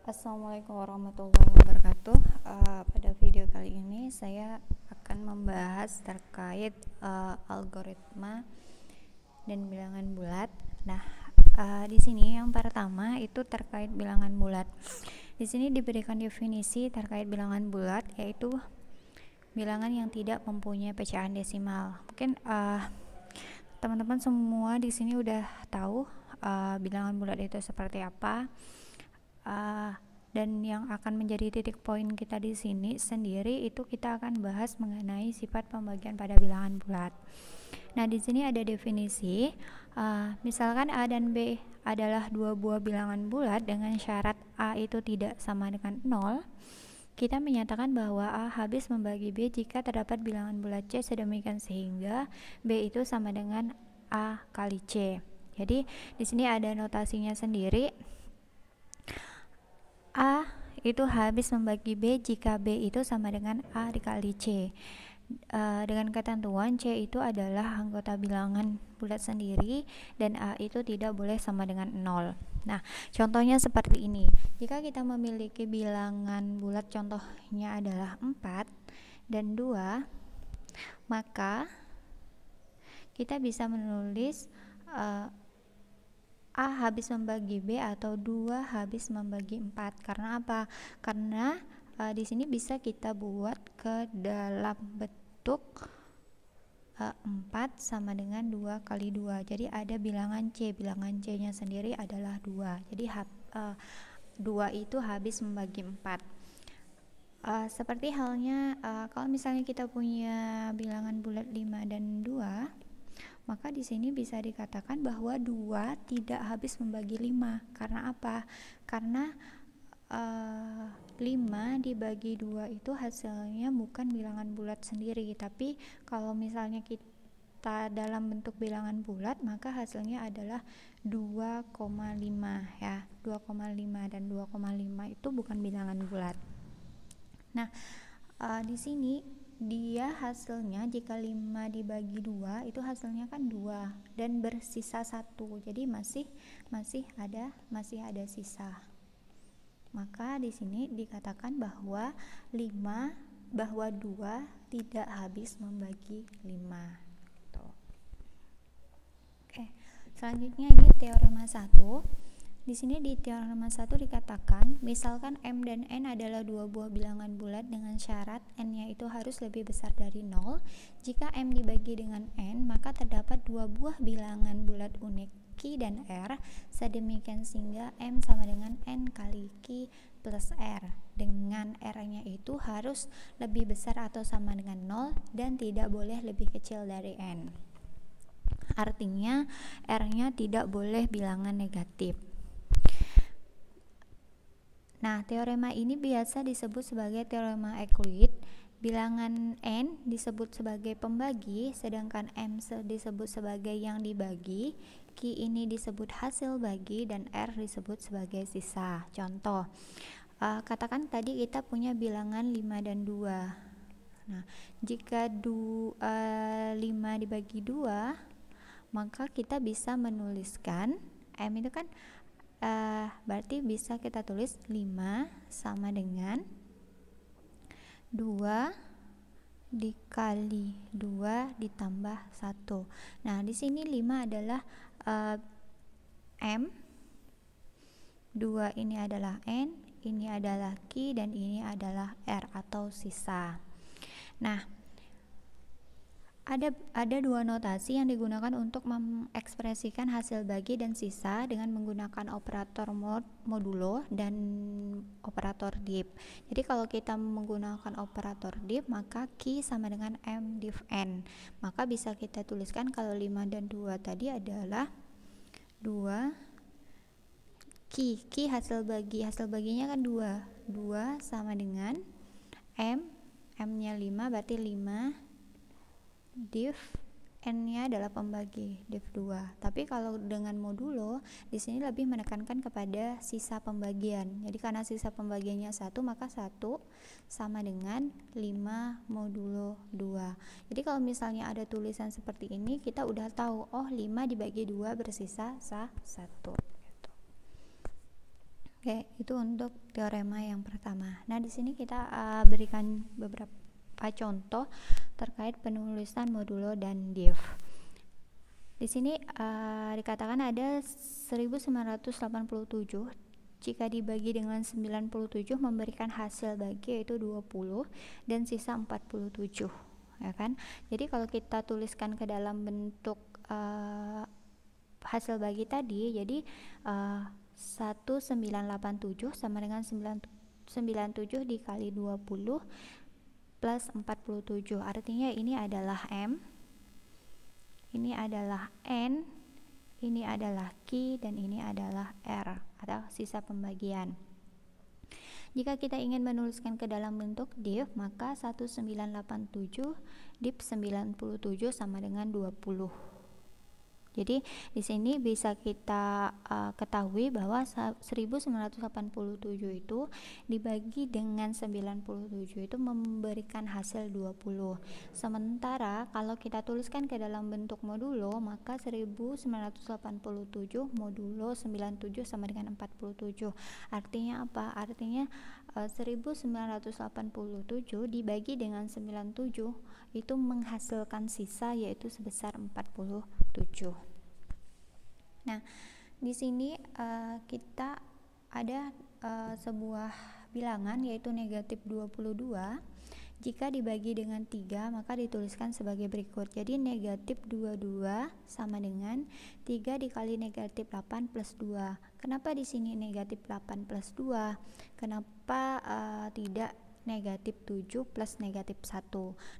Assalamualaikum warahmatullahi wabarakatuh. Pada video kali ini saya akan membahas terkait algoritma dan bilangan bulat. Nah, di sini yang pertama itu terkait bilangan bulat. Di sini diberikan definisi terkait bilangan bulat, yaitu bilangan yang tidak mempunyai pecahan desimal. Mungkin teman-teman semua di sini udah tahu bilangan bulat itu seperti apa. Dan yang akan menjadi titik poin kita di sini sendiri itu kita akan bahas mengenai sifat pembagian pada bilangan bulat. Nah, di sini ada definisi, misalkan A dan B adalah dua buah bilangan bulat dengan syarat A itu tidak sama dengan 0. Kita menyatakan bahwa A habis membagi B jika terdapat bilangan bulat C sedemikian sehingga B itu sama dengan A kali C. Jadi di sini ada notasinya sendiri. A itu habis membagi B jika B itu sama dengan A dikali C. Dengan ketentuan C itu adalah anggota bilangan bulat sendiri dan A itu tidak boleh sama dengan 0. Nah, contohnya seperti ini. Jika kita memiliki bilangan bulat contohnya adalah 4 dan 2, maka kita bisa menulis A habis membagi B atau 2 habis membagi 4. Karena apa? Karena di sini bisa kita buat ke dalam bentuk 4 sama dengan 2 kali 2. Jadi ada bilangan C. Bilangan C-nya sendiri adalah 2. Jadi 2 itu habis membagi 4. Seperti halnya kalau misalnya kita punya bilangan bulat 5 dan 2, maka di sini bisa dikatakan bahwa 2 tidak habis membagi 5. Karena apa? Karena 5 dibagi 2 itu hasilnya bukan bilangan bulat sendiri, tapi kalau misalnya kita dalam bentuk bilangan bulat maka hasilnya adalah 2,5 ya. 2,5 dan 2,5 itu bukan bilangan bulat. Nah, di sini dia hasilnya jika 5 dibagi 2 itu hasilnya kan 2 dan bersisa 1. Jadi masih ada sisa. Maka di sini dikatakan bahwa 2 tidak habis membagi 5. Tuh. Oke. Selanjutnya ini teorema 1. Di sini di teorema 1 dikatakan, misalkan M dan N adalah dua buah bilangan bulat dengan syarat N-nya itu harus lebih besar dari 0. Jika M dibagi dengan N, maka terdapat dua buah bilangan bulat unik Q dan R, sedemikian sehingga M sama dengan N kali Q plus R, dengan R-nya itu harus lebih besar atau sama dengan 0 dan tidak boleh lebih kecil dari N. Artinya R-nya tidak boleh bilangan negatif. Nah, teorema ini biasa disebut sebagai teorema Euclid. Bilangan N disebut sebagai pembagi, sedangkan M disebut sebagai yang dibagi, Q ini disebut hasil bagi, dan R disebut sebagai sisa. Contoh, katakan tadi kita punya bilangan 5 dan 2. Nah, jika 5 dibagi 2, maka kita bisa menuliskan M itu kan berarti bisa kita tulis 5 sama dengan 2 dikali 2 ditambah 1. Nah, di sini 5 adalah M, 2 ini adalah N, ini adalah Q, dan ini adalah R atau sisa. Nah, ada dua notasi yang digunakan untuk mengekspresikan hasil bagi dan sisa dengan menggunakan operator modulo dan operator div. Jadi kalau kita menggunakan operator div, maka Q sama dengan M div N. Maka bisa kita tuliskan kalau 5 dan 2 tadi adalah 2 Q hasil baginya kan 2 sama dengan M-nya 5 berarti 5 div N-nya adalah pembagi div 2. Tapi kalau dengan modulo di sini lebih menekankan kepada sisa pembagian. Jadi karena sisa pembagiannya 1, maka 1 sama dengan 5 modulo 2. Jadi kalau misalnya ada tulisan seperti ini, kita udah tahu 5 dibagi 2 bersisa 1. Oke, itu untuk teorema yang pertama. Nah, di sini kita berikan beberapa contoh terkait penulisan modulo dan div. Di sini dikatakan ada 1987, jika dibagi dengan 97 memberikan hasil bagi yaitu 20 dan sisa 47, ya kan? Jadi kalau kita tuliskan ke dalam bentuk hasil bagi tadi, jadi 1987 sama dengan 97 dikali 20 plus 47, artinya ini adalah M, ini adalah N, ini adalah Q, dan ini adalah R atau sisa pembagian. Jika kita ingin menuliskan ke dalam bentuk div, maka 1987 div 97 sama dengan 20. Jadi di sini bisa kita ketahui bahwa 1987 itu dibagi dengan 97 itu memberikan hasil 20. Sementara kalau kita tuliskan ke dalam bentuk modulo, maka 1987 modulo 97 sama dengan 47. Artinya apa? Artinya 1987 dibagi dengan 97 itu menghasilkan sisa yaitu sebesar 47. Nah, di sini kita ada sebuah bilangan yaitu negatif 22. Jika dibagi dengan 3 maka dituliskan sebagai berikut. Jadi negatif 22 sama dengan 3 dikali negatif 8 plus 2. Kenapa di sini negatif 8 plus 2? Kenapa tidak negatif 7 plus negatif 1?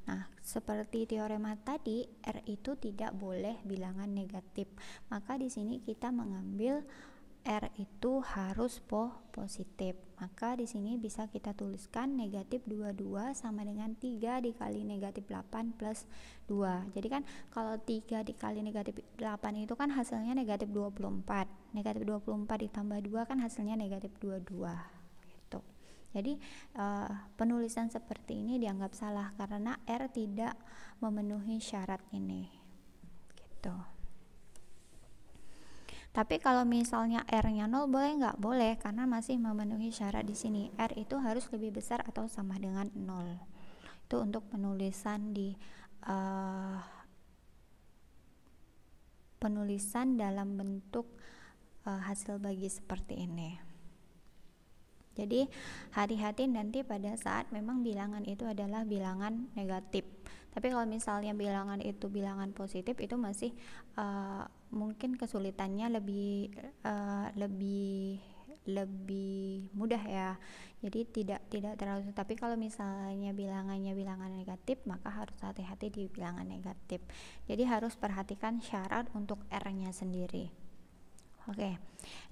Nah, seperti teorema tadi, R itu tidak boleh bilangan negatif. Maka di sini kita mengambil R itu harus positif. Maka di sini bisa kita tuliskan negatif 22 sama dengan 3 dikali negatif 8 plus 2. Jadi kan kalau 3 dikali negatif 8 itu kan hasilnya negatif 24. Negatif 24 ditambah 2 kan hasilnya negatif 22. Gitu. Jadi penulisan seperti ini dianggap salah karena R tidak memenuhi syarat ini. Gitu. Tapi kalau misalnya R-nya 0 boleh nggak? Boleh, karena masih memenuhi syarat di sini. R itu harus lebih besar atau sama dengan 0. Itu untuk penulisan di penulisan dalam bentuk hasil bagi seperti ini. Jadi hati-hati nanti pada saat memang bilangan itu adalah bilangan negatif. Tapi kalau misalnya bilangan itu bilangan positif itu masih mungkin kesulitannya lebih mudah ya. Jadi tidak terlalu. Tapi kalau misalnya bilangannya bilangan negatif, maka harus hati-hati di bilangan negatif. Jadi harus perhatikan syarat untuk R-nya sendiri. Oke.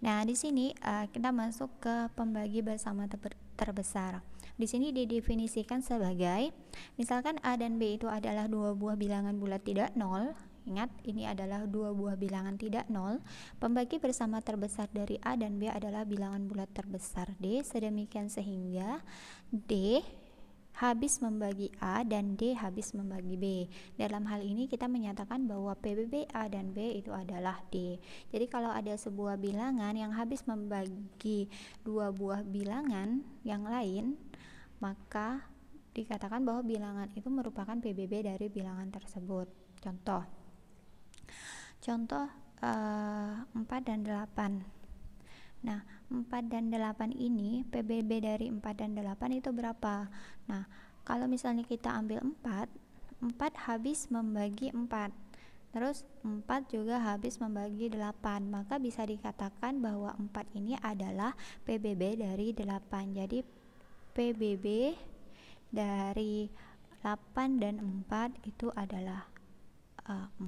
Nah, di sini kita masuk ke pembagi bersama terbesar. Di sini didefinisikan sebagai, misalkan A dan B itu adalah dua buah bilangan bulat tidak nol. Ingat, ini adalah dua buah bilangan tidak nol. Pembagi bersama terbesar dari A dan B adalah bilangan bulat terbesar D, sedemikian sehingga D habis membagi A dan D habis membagi B. Dalam hal ini kita menyatakan bahwa PBB A dan B itu adalah D. Jadi kalau ada sebuah bilangan yang habis membagi dua buah bilangan yang lain, maka dikatakan bahwa bilangan itu merupakan PBB dari bilangan tersebut. Contoh 4 dan 8. Nah, 4 dan 8 ini PBB dari 4 dan 8 itu berapa? Nah, kalau misalnya kita ambil 4 habis membagi 4. Terus 4 juga habis membagi 8. Maka bisa dikatakan bahwa 4 ini adalah PBB dari 8. Jadi PBB dari 8 dan 4 itu adalah 4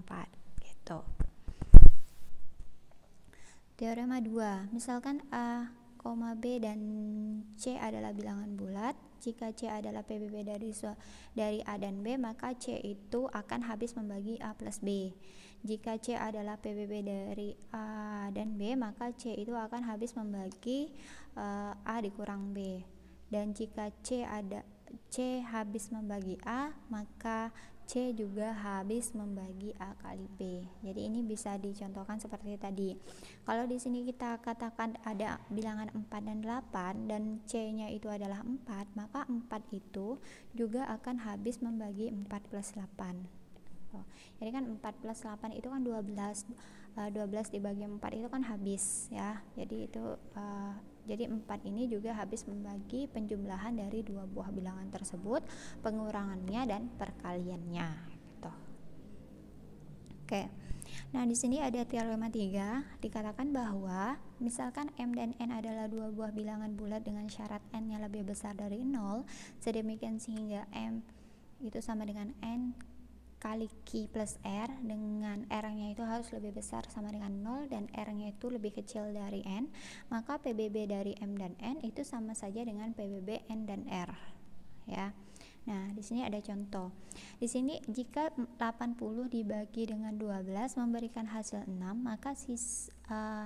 gitu. Teorema 2, misalkan A, B dan C adalah bilangan bulat. Jika C adalah PBB dari A dan B, maka C itu akan habis membagi A plus B. Jika C adalah PBB dari A dan B, maka C itu akan habis membagi A dikurang B. Dan jika C habis membagi A, maka C juga habis membagi A kali B. Jadi ini bisa dicontohkan seperti tadi. Kalau di sini kita katakan ada bilangan 4 dan 8 dan C-nya itu adalah 4, maka 4 itu juga akan habis membagi 4 plus 8. Jadi kan 4 plus 8 itu kan 12. 12 dibagi 4 itu kan habis ya. Jadi itu jadi 4 ini juga habis membagi penjumlahan dari dua buah bilangan tersebut, pengurangannya dan perkaliannya gitu. Oke. Nah, di sini ada teorema 3, dikatakan bahwa misalkan M dan N adalah dua buah bilangan bulat dengan syarat N-nya lebih besar dari 0, sedemikian sehingga M itu sama dengan N kali Q plus R, dengan R-nya itu harus lebih besar sama dengan 0 dan R-nya itu lebih kecil dari N, maka PBB dari M dan N itu sama saja dengan PBB N dan R ya. Nah, di sini ada contoh. Di sini jika 80 dibagi dengan 12 memberikan hasil 6, maka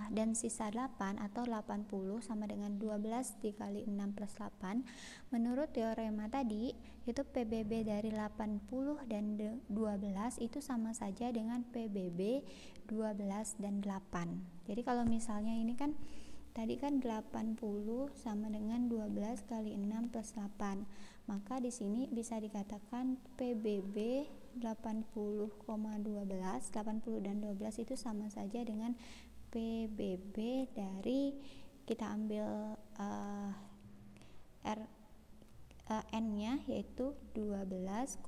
dan sisa 8 atau 80 sama dengan 12 dikali 6 plus 8. Menurut teorema tadi, itu PBB dari 80 dan 12 itu sama saja dengan PBB 12 dan 8. Jadi kalau misalnya ini kan tadi kan 80 sama dengan 12 kali 6 plus 8. Maka di sini bisa dikatakan PBB 80,12, 80 dan 12 itu sama saja dengan PBB dari, kita ambil N-nya yaitu 12,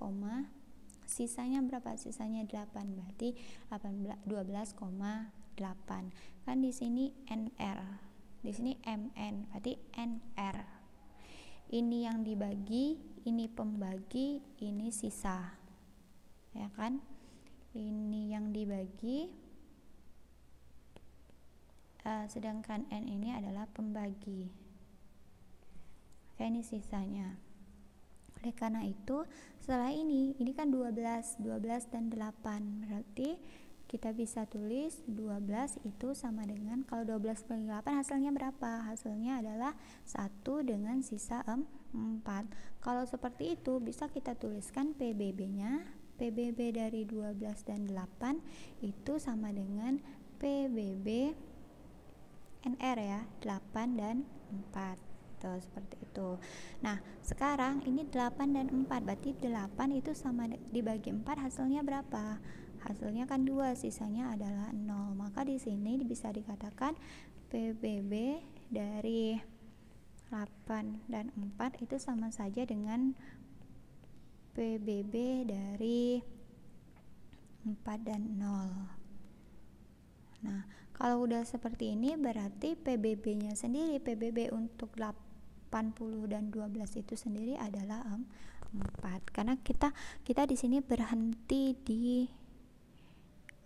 sisanya berapa? Sisanya 8, berarti 12,8. Kan di sini NR, di sini MN, berarti NR. Ini yang dibagi, ini pembagi, ini sisa, ya kan? Ini yang dibagi, sedangkan N ini adalah pembagi. Oke, ini sisanya. Oleh karena itu, setelah ini kan 12 dan 8, berarti kita bisa tulis 12 itu sama dengan, kalau 12 per 8 hasilnya berapa? Hasilnya adalah 1 dengan sisa 4. Kalau seperti itu bisa kita tuliskan PBB-nya. PBB dari 12 dan 8 itu sama dengan PBB NR ya, 8 dan 4. Tuh, seperti itu. Nah, sekarang ini 8 dan 4, berarti 8 itu sama dibagi 4 hasilnya berapa? Hasilnya kan 2, sisanya adalah 0. Maka di sini bisa dikatakan PBB dari 8 dan 4 itu sama saja dengan PBB dari 4 dan 0. Nah, kalau udah seperti ini berarti PBB-nya sendiri, PBB untuk 80 dan 12 itu sendiri adalah 4. Karena kita di sini berhenti di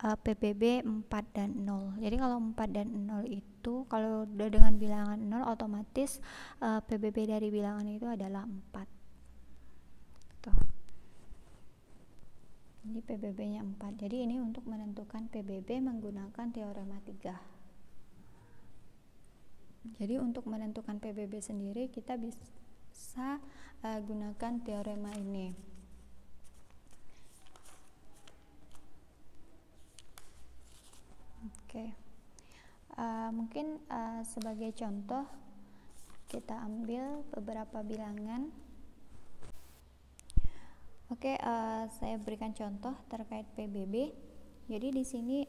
PBB 4 dan 0. Jadi kalau 4 dan 0 itu kalau udah dengan bilangan 0 otomatis PBB dari bilangan itu adalah 4. Tuh. Ini PBB-nya 4. Jadi ini untuk menentukan PBB menggunakan teorema 3. Jadi untuk menentukan PBB sendiri kita bisa gunakan teorema ini. Oke. Mungkin sebagai contoh kita ambil beberapa bilangan. Oke, saya berikan contoh terkait PBB. Jadi di sini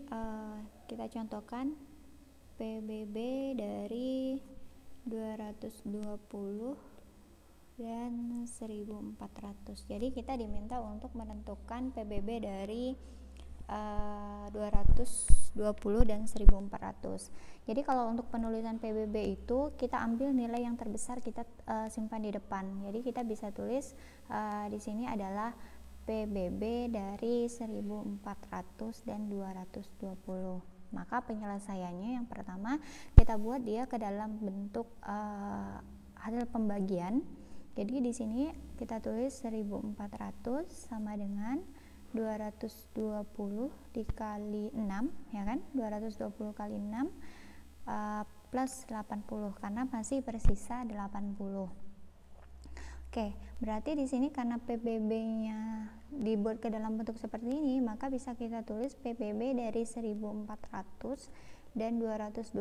kita contohkan PBB dari 220 dan 1400. Jadi kita diminta untuk menentukan PBB dari 220 dan 1400. Jadi kalau untuk penulisan PBB itu kita ambil nilai yang terbesar, kita simpan di depan. Jadi kita bisa tulis di sini adalah PBB dari 1400 dan 220. Maka penyelesaiannya yang pertama kita buat dia ke dalam bentuk hasil pembagian. Jadi di sini kita tulis 1400 sama dengan 220 dikali 6, ya kan? 220 kali 6 plus 80 karena masih bersisa 80. Oke, berarti di sini karena PBB-nya dibuat ke dalam bentuk seperti ini, maka bisa kita tulis PBB dari 1400 dan 220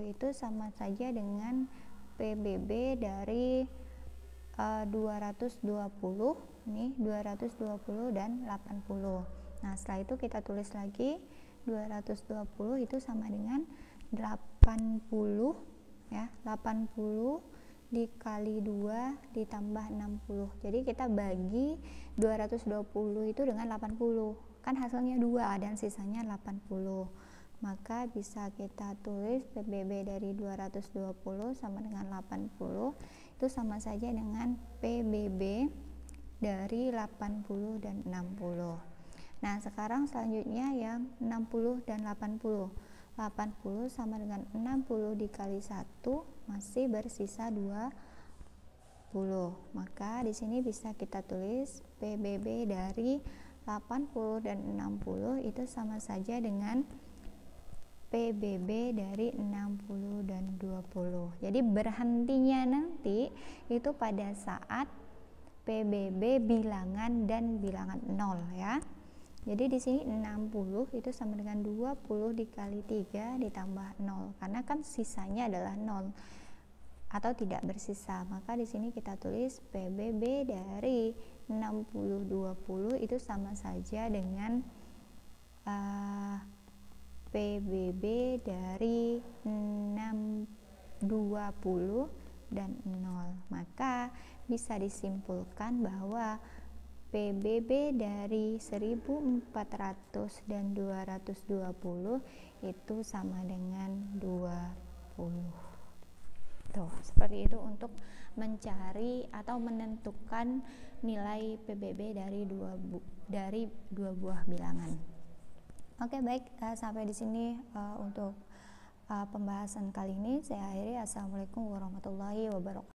itu sama saja dengan PBB dari 220, nih 220 dan 80. Nah, setelah itu kita tulis lagi 220 itu sama dengan 80 ya, 80 dikali 2 ditambah 60. Jadi kita bagi 220 itu dengan 80. Kan hasilnya 2 dan sisanya 80. Maka bisa kita tulis PBB dari 220 sama dengan 80 itu sama saja dengan PBB dari 80 dan 60. Nah, sekarang selanjutnya yang 60 dan 80. 80 sama dengan 60 dikali 1 masih bersisa 20. Maka di sini bisa kita tulis PBB dari 80 dan 60 itu sama saja dengan PBB dari 60 dan 20. Jadi berhentinya nanti itu pada saat PBB bilangan dan bilangan 0 ya. Jadi di sini 60 itu sama dengan 20 dikali 3 ditambah 0 karena kan sisanya adalah 0 atau tidak bersisa. Maka di sini kita tulis PBB dari 60 20 itu sama saja dengan PBB dari 6 20 dan 0. Maka bisa disimpulkan bahwa PBB dari 1400 dan 220 itu sama dengan 20. Tuh, seperti itu untuk mencari atau menentukan nilai PBB dari dua buah bilangan. Oke, baik, sampai di sini untuk pembahasan kali ini saya akhiri. Assalamualaikum warahmatullahi wabarakatuh.